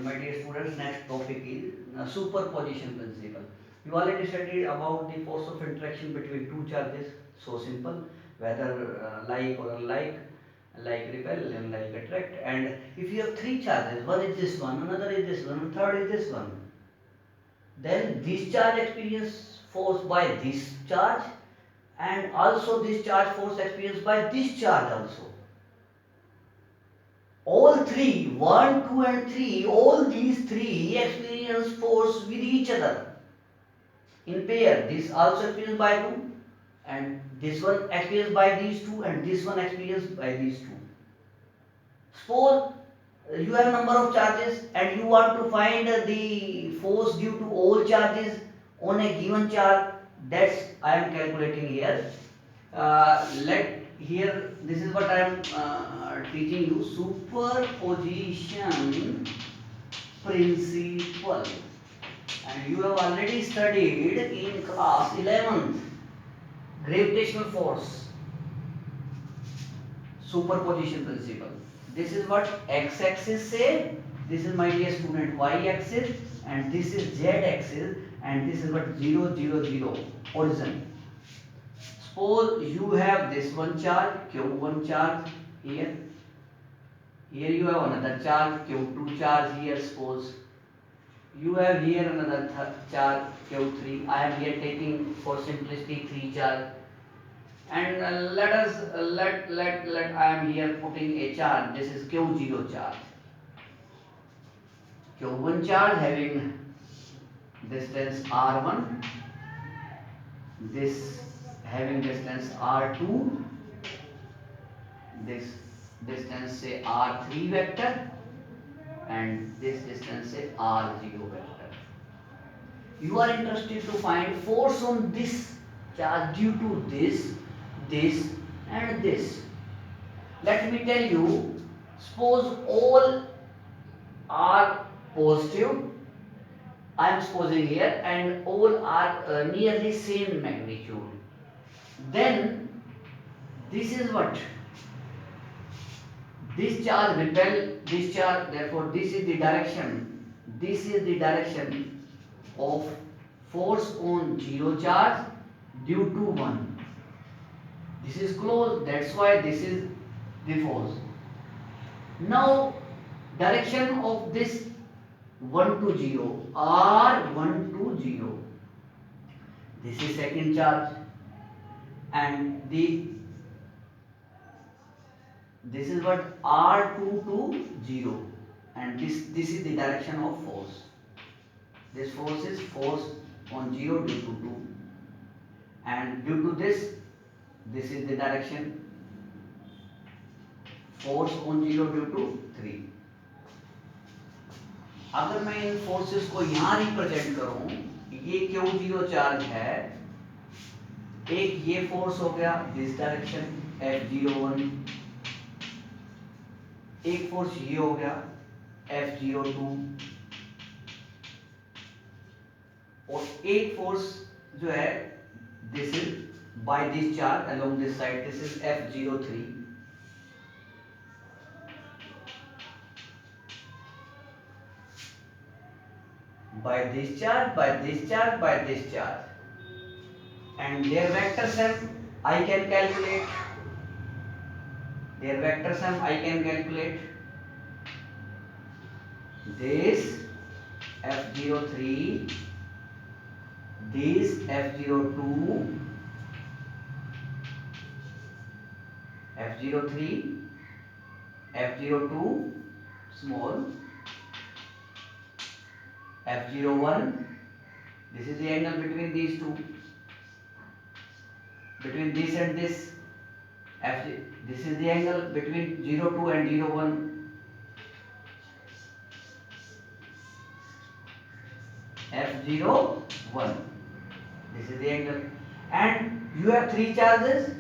My dear students, next topic is superposition principle. You already studied about the force of interaction between two charges. So simple, whether like or unlike, like repel and like attract. And if you have three charges, one is this one, another is this one, and third is this one, then this charge experience force by this charge, and also this charge force experienced by this charge also. All three, 1, 2 and 3, all these three experience force with each other in pair. This also experienced by 2, and this one experienced by these two, and this one experienced by these two. Suppose you have number of charges and you want to find the force due to all charges on a given charge. That's I am calculating here. Let here, this is what I am teaching you, superposition principle, and you have already studied in class 11th gravitational force, superposition principle. This is what x-axis say, this is my dear student y-axis, and this is z-axis, and this is what 0 0 0 origin. Suppose you have this one charge q1 charge here, here you have another charge q2 charge here. Suppose you have here another charge q3. I am here taking for simplicity 3 charge, and let us let I am here putting a charge. This is q0 charge, q1 charge having distance r1, this having distance r2, this distance say r3 vector, and this distance say r0 vector. You are interested to find force on this charge due to this and this. Let me tell you, suppose all are positive, I am supposing here, and all are nearly same magnitude. Then this is what? This charge repel this charge, therefore this is the direction. This is the direction of force on 0 charge due to 1. This is close, that's why this is the force. Now direction of this 1 to 0, r1 to 0. This is second charge, and this is what r2 to 0, and this is the direction of force. This force is force on 0 due to 2, and due to this is the direction force on 0 due to 3. अगर मैं इन forces को यहाँ represent करूँ, ये Q0 charge है, एक ये force हो गया दिस डायरेक्शन F01, एक फोर्स ये हो गया F02, और एक फोर्स जो है this is by this charge along this side, this is F03. by this charge, by this charge, by this charge, and their vector sum I can calculate. Their vector sum I can calculate. This F03, this F02, F03, F02 small, F01, this is the angle between these two, between this and this. This is the angle between 02 and 01. F01, this is the angle, and you have three charges,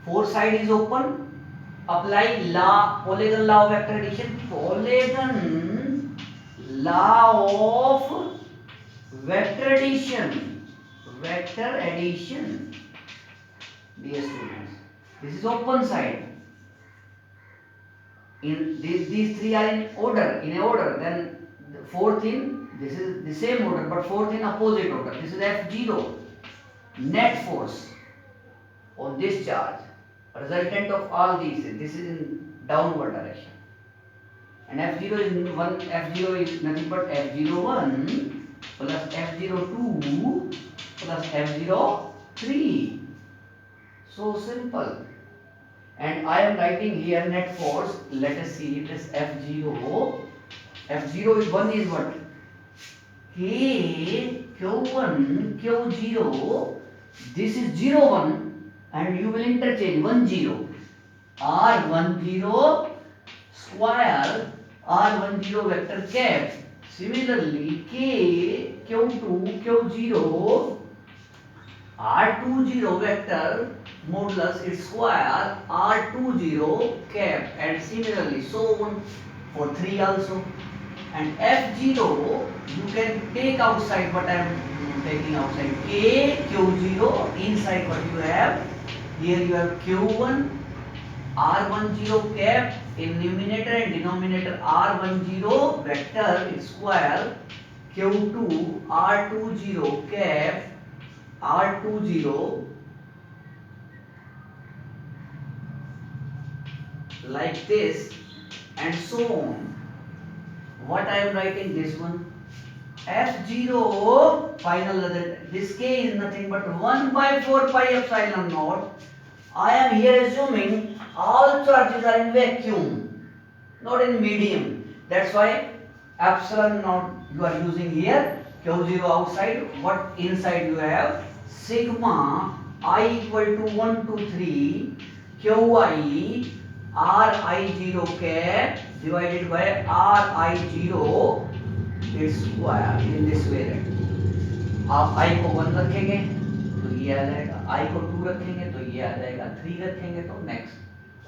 four side is open. Apply law, Poisson law of vector addition, Poisson law of vector addition, dear students. This is open side, in these three are in order, then the fourth in, this is the same order but fourth in opposite order. This is F0, net force on this charge, resultant of all these. This is in downward direction, and F0 is one. F0 is nothing but F01 plus F02 plus F03. So simple. And I am writing here net force. Let us see it is F0. F0 is one is what? K Q1 Q0. This is 0 1, and you will interchange 1 0. R10 square R10 vector cap. Similarly, K Q2 Q0 R20 vector modulus its square R20 cap, and similarly so on for 3 also. And F0 you can take outside, but I am taking outside. K Q0 inside what you have here, you have Q1 R10 cap in numerator and denominator, R10 vector its square Q2 R20 cap R20 like this, and so on. What I am writing this one? F0 final result. This K is nothing but 1 by 4 pi epsilon naught. I am here assuming all charges are in vacuum, not in medium. That's why epsilon naught you are using here. Q0 outside. What inside you have? Sigma I equal to 1 to 3 Qi Ri0 cap divided by Ri0 its square, in this way that आप I को 1 रखेंगे तो ये आ जाएगा, I को 2 रखेंगे तो ये आ जाएगा, 3 रखेंगे तो नेक्स्ट,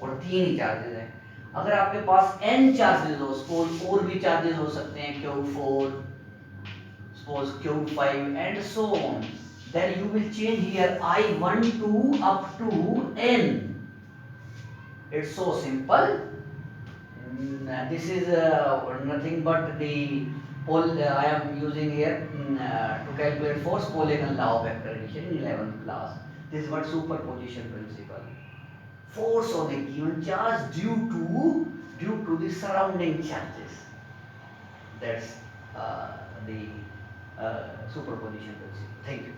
और 3 ही चार्जेस है। अगर आपके पास n चार्जेस हो, सपोज और भी चार्जेस हो सकते हैं, Q4, suppose Q5 and so on, then you will change here I12 up to n. It's so simple. This is nothing but the I am using here to calculate force Polygon law of vector addition in 11th class. This is what superposition principle. Force on a given charge due to the surrounding charges. That's the superposition principle. Thank you.